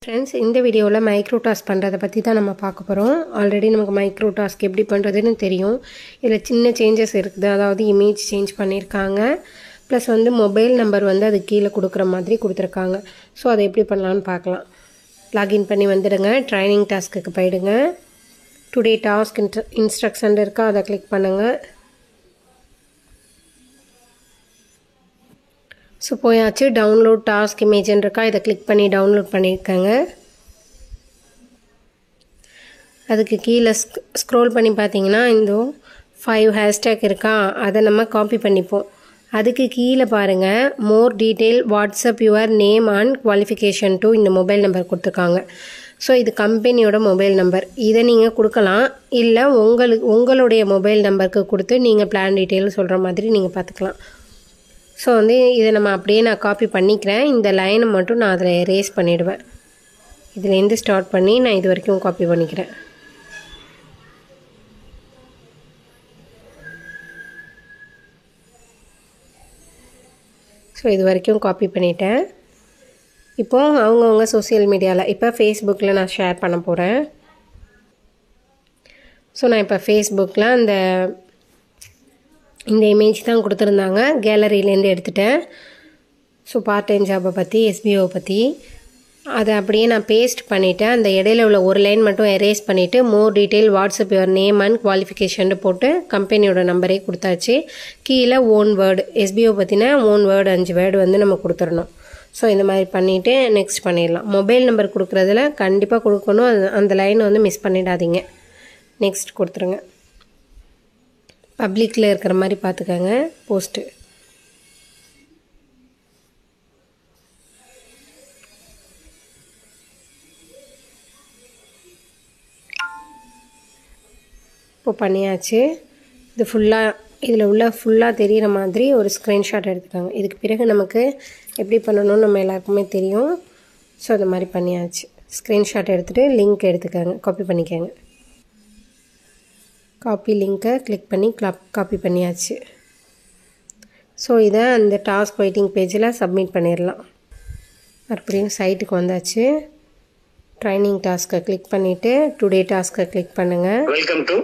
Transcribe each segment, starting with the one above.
Friends, இந்த வீடியோல micro task பண்றத பத்தி தான் நம்ம பார்க்க போறோம். ஆல்ரெடி நமக்கு மைக்ரோ டாஸ்க் எப்படி பண்றதுன்னு தெரியும். இதுல சின்ன சேஞ்சஸ் இருக்குது. அதாவது இமேஜ் சேஞ்ச் பண்ணிருக்காங்க. ப்ளஸ் வந்து மொபைல் நம்பர் வந்து அது கீழ கொடுக்கிற மாதிரி கொடுத்திருக்காங்க. சோ அதை எப்படி பண்ணலாம்னு பார்க்கலாம். லாகின் பண்ணி வந்துடுங்க. ட்ரைனிங் டாஸ்க்குக்கு போய்டுங்க. டுடே டாஸ்க் இன்ஸ்ட்ரக்ஷன் இருக்கா அதை கிளிக் பண்ணுங்க. ஸோ போயாச்சு. டவுன்லோட் டாஸ்க் இமேஜ்னு இருக்கா இதை கிளிக் பண்ணி டவுன்லோட் பண்ணியிருக்கேங்க. அதுக்கு கீழே ஸ்க்ரோல் பண்ணி பார்த்தீங்கன்னா இந்த 5 ஹேஷ்டேக் இருக்கா அதை நம்ம காப்பி பண்ணிப்போம். அதுக்கு கீழே பாருங்கள் மோர் detail WhatsApp your name and qualification to இந்த மொபைல் நம்பர் கொடுத்துருக்காங்க. ஸோ இது கம்பெனியோட மொபைல் நம்பர். இதை நீங்கள் கொடுக்கலாம். இல்லை உங்களுடைய மொபைல் நம்பருக்கு கொடுத்து நீங்கள் பிளான் டீட்டெயில் சொல்கிற மாதிரி நீங்கள் பார்த்துக்கலாம். ஸோ வந்து இதை நம்ம அப்படியே நான் காப்பி பண்ணிக்கிறேன். இந்த லைனை மட்டும் நான் அதில் எரேஸ் பண்ணிவிடுவேன். இதுலேருந்து ஸ்டார்ட் பண்ணி நான் இது வரைக்கும் காப்பி பண்ணிக்கிறேன். ஸோ இது வரைக்கும் காப்பி பண்ணிட்டேன். இப்போது அவங்கவுங்க சோசியல் மீடியாவில் இப்போ ஃபேஸ்புக்கில் நான் ஷேர் பண்ண போகிறேன். ஸோ நான் இப்போ ஃபேஸ்புக்கில் இந்த இமேஜ் தான் கொடுத்துருந்தாங்க. கேலரியிலேருந்து எடுத்துட்டேன். ஸோ பார்ட் டைம் ஜாபை பற்றி எஸ்பிஓ பற்றி அதை அப்படியே நான் பேஸ்ட் பண்ணிவிட்டேன். அந்த இடையில உள்ள ஒரு லைன் மட்டும் எரேஸ் பண்ணிவிட்டு more detail WhatsApp your name and qualification போட்டு கம்பெனியோட நம்பரே கொடுத்தாச்சு. கீழே ஓன் வேர்டு எஸ்பிஓ பற்றினா ஓன் வேர்டு 5 வேர்டு வந்து நம்ம கொடுத்துடணும். ஸோ இந்த மாதிரி பண்ணிவிட்டு நெக்ஸ்ட் பண்ணிடலாம். மொபைல் நம்பர் கொடுக்குறதுல கண்டிப்பாக கொடுக்கணும். அந்த லைனை வந்து மிஸ் பண்ணிடாதீங்க. நெக்ஸ்ட் கொடுத்துருங்க. பப்ளிக்கில் இருக்கிற மாதிரி பார்த்துக்கோங்க போஸ்ட்டு. இப்போ பண்ணியாச்சு. இது ஃபுல்லாக இதில் உள்ள ஃபுல்லாக தெரிகிற மாதிரி ஒரு ஸ்க்ரீன்ஷாட் எடுத்துக்காங்க. இதுக்கு பிறகு நமக்கு எப்படி பண்ணணும்னு நம்ம எல்லாருக்குமே தெரியும். ஸோ அது மாதிரி பண்ணியாச்சு. ஸ்க்ரீன்ஷாட் எடுத்துகிட்டு லிங்க் எடுத்துக்காங்க. காப்பி பண்ணிக்கோங்க. காப்பி லிங்க்கை கிளிக் பண்ணி காப்பி பண்ணியாச்சு. ஸோ இதை அந்த டாஸ்க் வெயிட்டிங் பேஜில் சப்மிட் பண்ணிடலாம். மறுபடியும் சைட்டுக்கு வந்தாச்சு. ட்ரைனிங் டாஸ்க்கை கிளிக் பண்ணிவிட்டு டுடே டாஸ்க்கை கிளிக் பண்ணுங்கள். வெல்கம் டு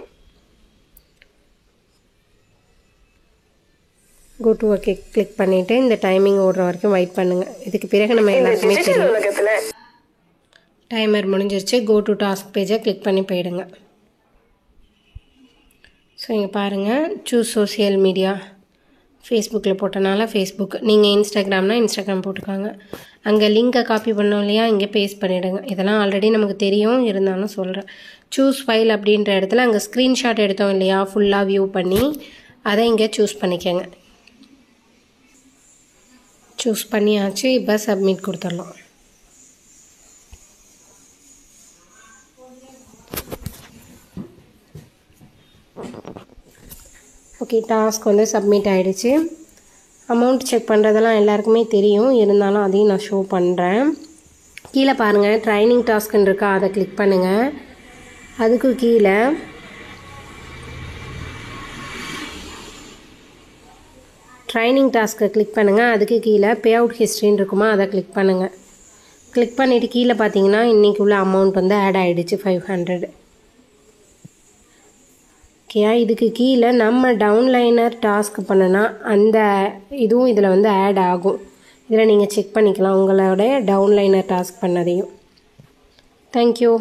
கோ டு ஒர்க்கை கிளிக் பண்ணிவிட்டு இந்த டைமிங் ஓடுற வரைக்கும் வெயிட் பண்ணுங்கள். இதுக்கு பிறகு நம்ம எல்லாருக்குமே தெரியும் டைமர் முடிஞ்சிருச்சு. கோ டு டாஸ்க் பேஜை கிளிக் பண்ணி போயிடுங்க. ஸோ இங்கே பாருங்கள் சூஸ் சோசியல் மீடியா. ஃபேஸ்புக்கில் போட்டனால ஃபேஸ்புக், நீங்கள் இன்ஸ்டாகிராம்னா இன்ஸ்டாகிராம் போட்டுக்காங்க. அங்கே லிங்கை காப்பி பண்ணோம் இல்லையா இங்கே பேஸ்ட் பண்ணிவிடுங்க. இதெல்லாம் ஆல்ரெடி நமக்கு தெரியும், இருந்தாலும் சொல்கிறேன். சூஸ் ஃபைல் அப்படின்ற இடத்துல அங்கே ஸ்க்ரீன்ஷாட் எடுத்தோம் இல்லையா ஃபுல்லாக வியூ பண்ணி அதை இங்கே சூஸ் பண்ணிக்கோங்க. சூஸ் பண்ணியாச்சு. இப்போ சப்மிட் கொடுத்துடலாம். ஓகே, டாஸ்க் வந்து சப்மிட் ஆகிடுச்சு. அமௌண்ட் செக் பண்ணுறதெல்லாம் எல்லாருக்குமே தெரியும், இருந்தாலும் அதையும் நான் ஷோ பண்ணுறேன். கீழே பாருங்கள் ட்ரைனிங் டாஸ்க்குன்னு இருக்கா அதை கிளிக் பண்ணுங்கள். அதுக்கு கீழே ட்ரைனிங் டாஸ்க்கை கிளிக் பண்ணுங்கள். அதுக்கு கீழே பே அவுட் ஹிஸ்ட்ரின்னு இருக்குமா அதை கிளிக் பண்ணுங்கள். கிளிக் பண்ணிவிட்டு கீழே பார்த்தீங்கன்னா இன்றைக்கி உள்ள அமௌண்ட் வந்து ஆட் ஆகிடுச்சு 500. ஓகே, இதுக்கு கீழே நம்ம டவுன்லைனர் டாஸ்க் பண்ணனா அந்த இதுவும் இதில் வந்து ஆட் ஆகும். இதில் நீங்கள் செக் பண்ணிக்கலாம் உங்களோட டவுன்லைனர் டாஸ்க் பண்ணதையும். தேங்க்யூ.